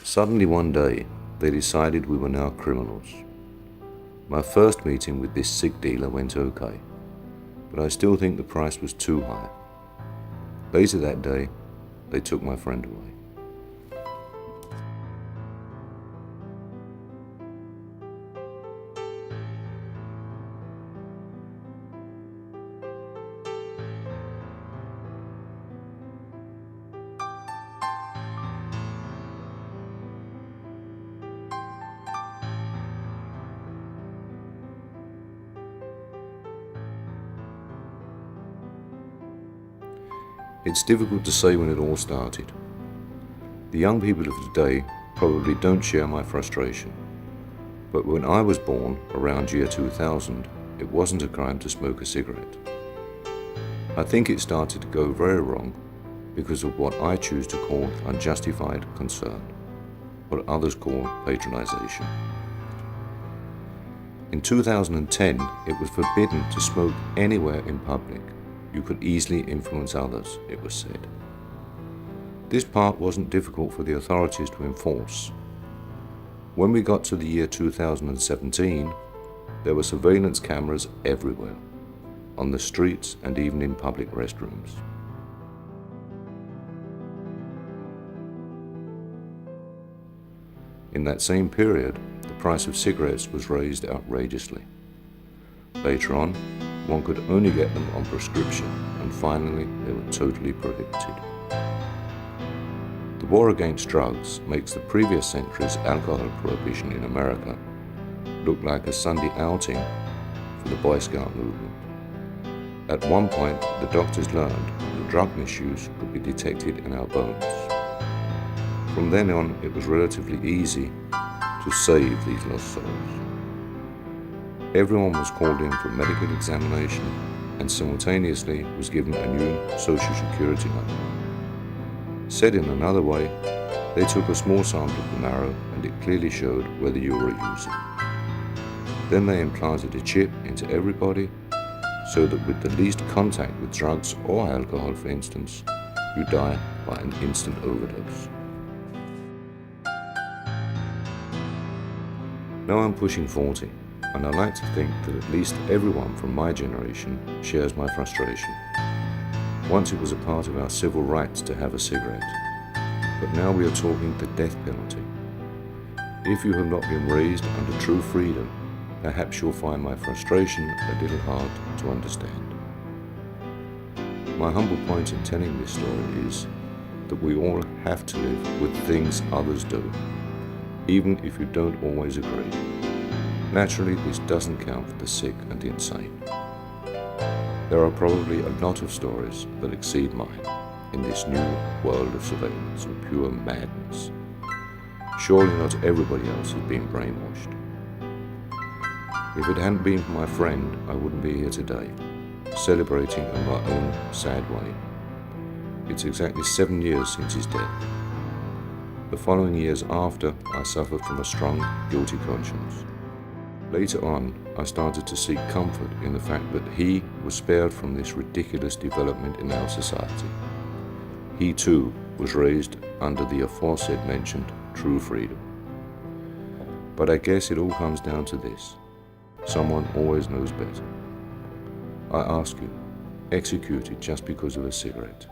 Suddenly one day, they decided we were now criminals. My first meeting with this cig dealer went okay, but I still think the price was too high. Later that day, they took my friend away. It's difficult to say when it all started. The young people of today probably don't share my frustration. But when I was born, around year 2000, it wasn't a crime to smoke a cigarette. I think it started to go very wrong because of what I choose to call unjustified concern, what others call patronization. In 2010, it was forbidden to smoke anywhere in public. You could easily influence others, it was said. This part wasn't difficult for the authorities to enforce. When we got to the year 2017, there were surveillance cameras everywhere, on the streets and even in public restrooms. In that same period, the price of cigarettes was raised outrageously. Later on, one could only get them on prescription, and finally they were totally prohibited. The war against drugs makes the previous century's alcohol prohibition in America look like a Sunday outing for the Boy Scout movement. At one point, the doctors learned that drug misuse could be detected in our bones. From then on, it was relatively easy to save these lost souls. Everyone was called in for medical examination and simultaneously was given a new social security number. Said in another way, they took a small sample of the marrow and it clearly showed whether you were a user. Then they implanted a chip into everybody so that with the least contact with drugs or alcohol, for instance, you die by an instant overdose. Now I'm pushing 40. And I like to think that at least everyone from my generation shares my frustration. Once it was a part of our civil rights to have a cigarette, but now we are talking the death penalty. If you have not been raised under true freedom, perhaps you'll find my frustration a little hard to understand. My humble point in telling this story is that we all have to live with things others do, even if you don't always agree. Naturally, this doesn't count for the sick and the insane. There are probably a lot of stories that exceed mine in this new world of surveillance and pure madness. Surely not everybody else has been brainwashed. If it hadn't been for my friend, I wouldn't be here today, celebrating in my own sad way. It's exactly 7 years since his death. The following years after, I suffered from a strong, guilty conscience. Later on, I started to seek comfort in the fact that he was spared from this ridiculous development in our society. He too was raised under the aforesaid mentioned true freedom. But I guess it all comes down to this. Someone always knows better. I ask you, executed just because of a cigarette.